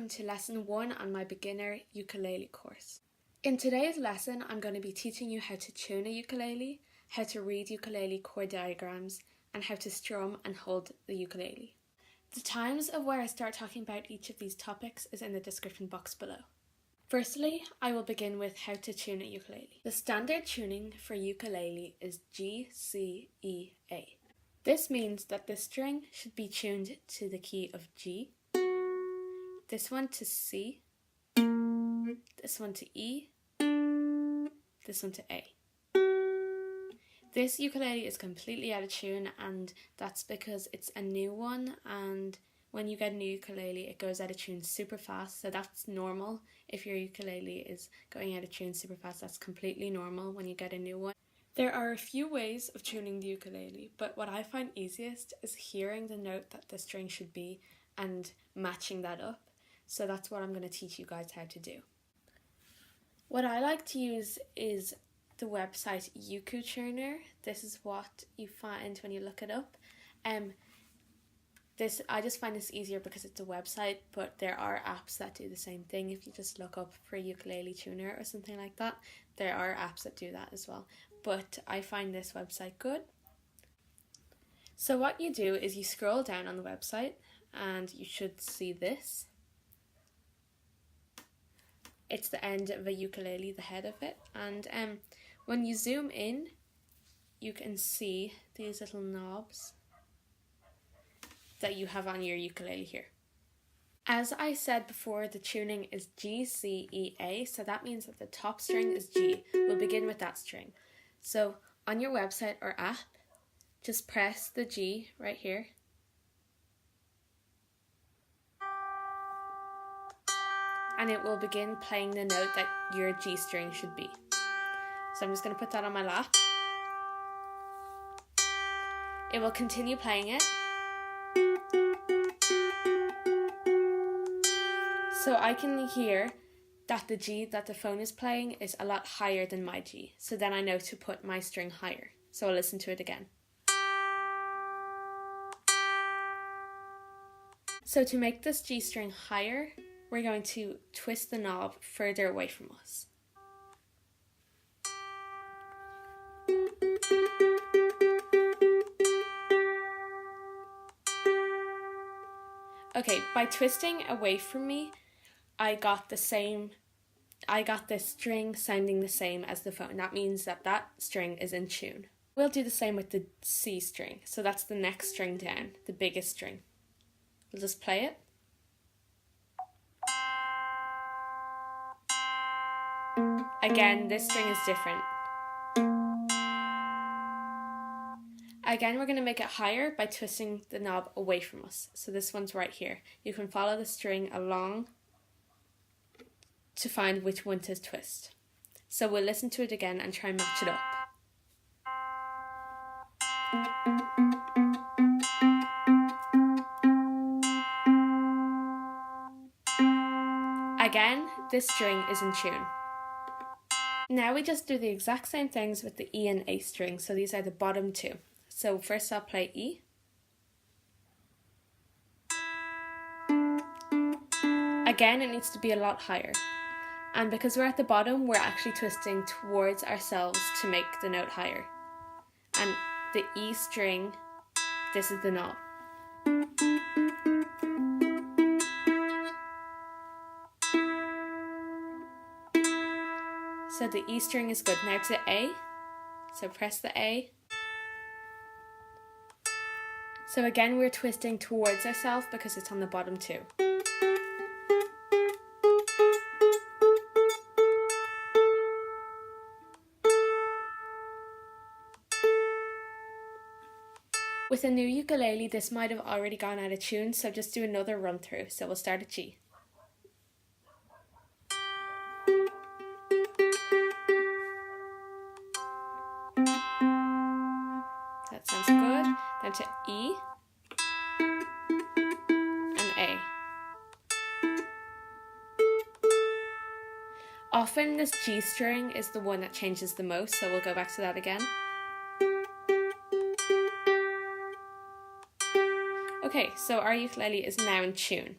to lesson 1 on my beginner ukulele course. In today's lesson, I'm going to be teaching you how to tune a ukulele, how to read ukulele chord diagrams, and how to strum and hold the ukulele. The times of where I start talking about each of these topics is in the description box below. Firstly, I will begin with how to tune a ukulele. The standard tuning for ukulele is G, C, E, A. This means that the string should be tuned to the key of G, this one to C, this one to E, this one to A. This ukulele is completely out of tune, and that's because it's a new one, and when you get a new ukulele it goes out of tune super fast, so that's normal. If your ukulele is going out of tune super fast, that's completely normal when you get a new one. There are a few ways of tuning the ukulele, but what I find easiest is hearing the note that the string should be and matching that up. So that's what I'm going to teach you guys how to do. What I like to use is the website Ukulamy. This is what you find when you look it up. I just find this easier because it's a website, but there are apps that do the same thing. If you just look up for ukulele tuner or something like that, there are apps that do that as well. But I find this website good. So what you do is you scroll down on the website and you should see this. It's the end of a ukulele, the head of it, and when you zoom in, you can see these little knobs that you have on your ukulele here. As I said before, the tuning is G, C, E, A, so that means that the top string is G. We'll begin with that string. So on your website or app, just press the G right here. And it will begin playing the note that your G string should be. So I'm just going to put that on my lap. It will continue playing it. So I can hear that the G that the phone is playing is a lot higher than my G. So then I know to put my string higher. So I'll listen to it again. So to make this G string higher, we're going to twist the knob further away from us. Okay, by twisting away from me, I got the string sounding the same as the phone. That means that that string is in tune. We'll do the same with the C string. So that's the next string down, the biggest string. We'll just play it. Again, this string is different. Again, we're going to make it higher by twisting the knob away from us. So this one's right here. You can follow the string along to find which one to twist. So we'll listen to it again and try and match it up. Again, this string is in tune. Now we just do the exact same things with the E and A string, so these are the bottom two. So first I'll play E. Again, it needs to be a lot higher. And because we're at the bottom, we're actually twisting towards ourselves to make the note higher. And the E string, this is the knob. So the E string is good. Now to A. So press the A. So again, we're twisting towards ourselves because it's on the bottom too. With a new ukulele, this might have already gone out of tune, so just do another run through. So we'll start at G. That sounds good. Then to E and A. Often this G string is the one that changes the most, so we'll go back to that again. Okay, so our ukulele is now in tune.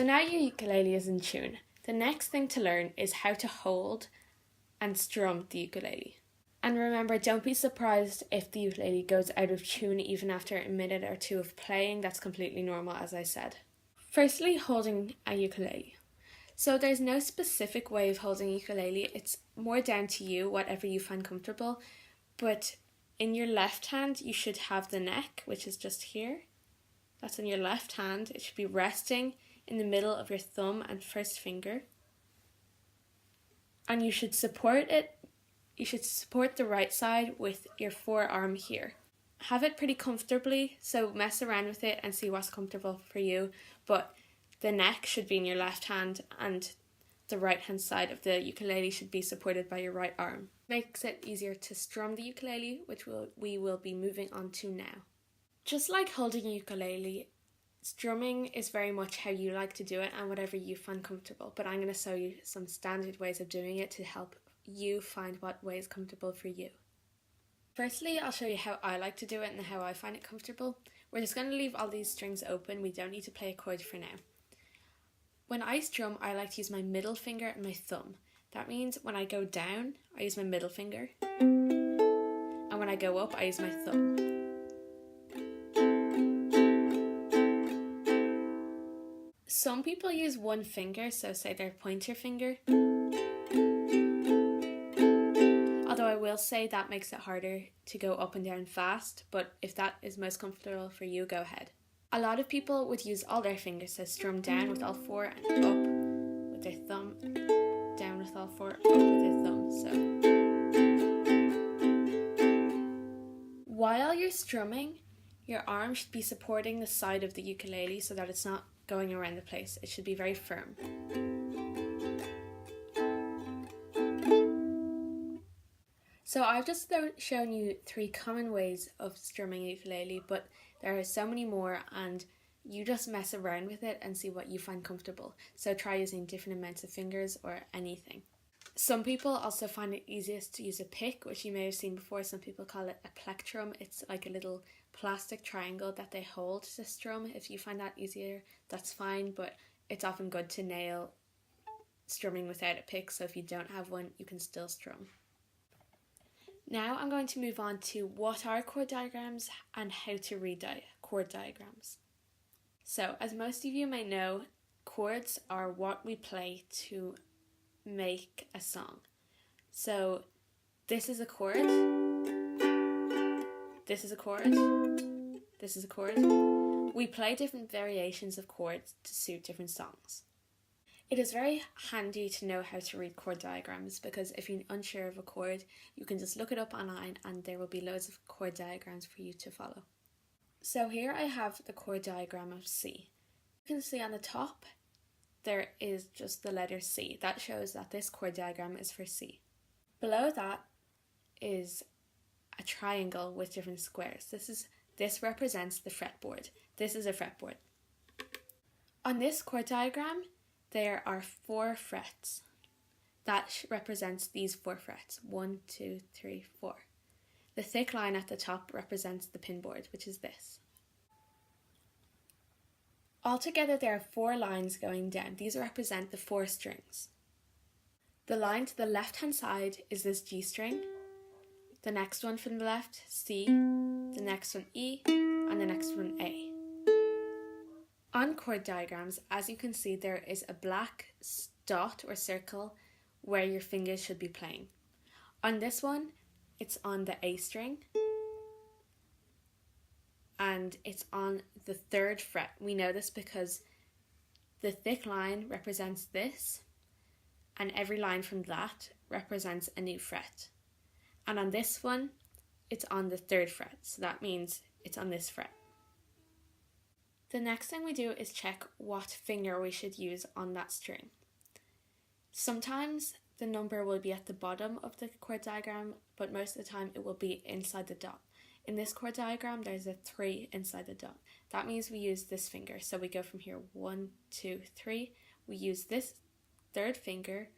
now your ukulele is in tune. The next thing to learn is how to hold and strum the ukulele. And remember, don't be surprised if the ukulele goes out of tune even after a minute or two of playing. That's completely normal, as I said. Firstly, holding a ukulele. So there's no specific way of holding a ukulele. It's more down to you, whatever you find comfortable. But in your left hand, you should have the neck, which is just here. That's in your left hand. It should be resting in the middle of your thumb and first finger. And you should support it. You should support the right side with your forearm here. Have it pretty comfortably, so mess around with it and see what's comfortable for you. But the neck should be in your left hand and the right hand side of the ukulele should be supported by your right arm. Makes it easier to strum the ukulele, which we will be moving on to now. Just like holding a ukulele, strumming is very much how you like to do it and whatever you find comfortable. But I'm going to show you some standard ways of doing it to help you find what way is comfortable for you. Firstly, I'll show you how I like to do it and how I find it comfortable. We're just going to leave all these strings open. We don't need to play a chord for now. When I strum, I like to use my middle finger and my thumb. That means when I go down, I use my middle finger. And when I go up, I use my thumb. Some people use one finger, so say their pointer finger. Although I will say that makes it harder to go up and down fast, but if that is most comfortable for you, go ahead. A lot of people would use all their fingers, so strum down with all four and up with their thumb, down with all four, up with their thumb. So while you're strumming, your arm should be supporting the side of the ukulele so that it's not going around the place. It should be very firm. So I've just shown you 3 common ways of strumming a ukulele, but there are so many more and you just mess around with it and see what you find comfortable. So try using different amounts of fingers or anything. Some people also find it easiest to use a pick, which you may have seen before. Some people call it a plectrum. It's like a little plastic triangle that they hold to strum. If you find that easier, that's fine, but it's often good to nail strumming without a pick, so if you don't have one, you can still strum. Now I'm going to move on to what are chord diagrams and how to read chord diagrams. So, as most of you may know, chords are what we play to make a song. So, this is a chord, this is a chord, this is a chord. We play different variations of chords to suit different songs. It is very handy to know how to read chord diagrams because if you're unsure of a chord, you can just look it up online and there will be loads of chord diagrams for you to follow. So here I have the chord diagram of C. You can see on the top there is just the letter C. That shows that this chord diagram is for C. Below that is a triangle with different squares. This represents the fretboard. This is a fretboard. On this chord diagram, there are 4 frets. That represents these 4 frets. 1, 2, 3, 4. The thick line at the top represents the pinboard, which is this. Altogether, there are 4 lines going down. These represent the 4 strings. The line to the left-hand side is this G string. The next one from the left, C. The next one, E. And the next one, A. On chord diagrams, as you can see, there is a black dot or circle where your fingers should be playing. On this one, it's on the A string and it's on the 3rd fret. We know this because the thick line represents this and every line from that represents a new fret. And on this one, it's on the 3rd fret, so that means it's on this fret. The next thing we do is check what finger we should use on that string. Sometimes the number will be at the bottom of the chord diagram, but most of the time it will be inside the dot. In this chord diagram, there's a 3 inside the dot. That means we use this finger. So we go from here 1, 2, 3. We use this 3rd finger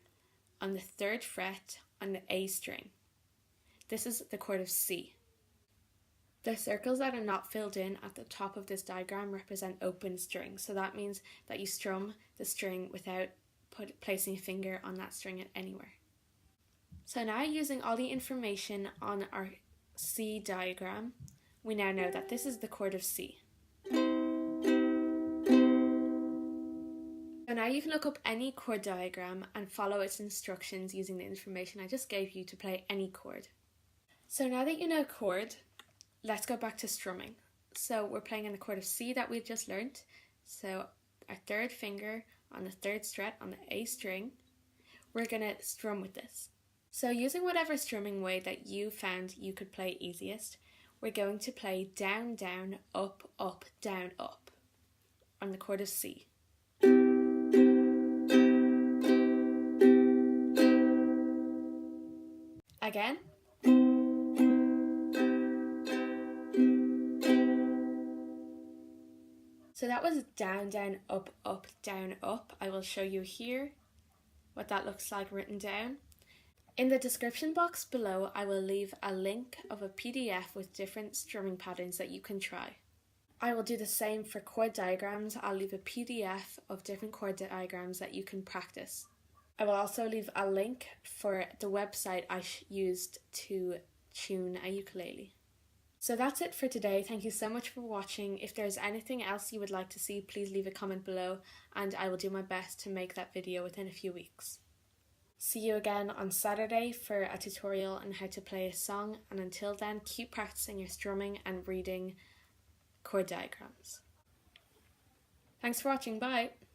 on the 3rd fret on the A string. This is the chord of C. The circles that are not filled in at the top of this diagram represent open strings, so that means that you strum the string without placing a finger on that string anywhere. So now, using all the information on our C diagram, we now know that this is the chord of C. So now you can look up any chord diagram and follow its instructions using the information I just gave you to play any chord. So now that you know chord, let's go back to strumming. So we're playing in the chord of C that we just learnt. So our third finger on the third fret on the A string, we're going to strum with this. So using whatever strumming way that you found you could play easiest, we're going to play down, down, up, up, down, up on the chord of C. Again. So that was down, down, up, up, down, up. I will show you here what that looks like written down. In the description box below, I will leave a link of a PDF with different strumming patterns that you can try. I will do the same for chord diagrams. I'll leave a PDF of different chord diagrams that you can practice. I will also leave a link for the website I used to tune a ukulele. So that's it for today. Thank you so much for watching. If there's anything else you would like to see, please leave a comment below and I will do my best to make that video within a few weeks. See you again on Saturday for a tutorial on how to play a song, and until then, keep practicing your strumming and reading chord diagrams. Thanks for watching. Bye!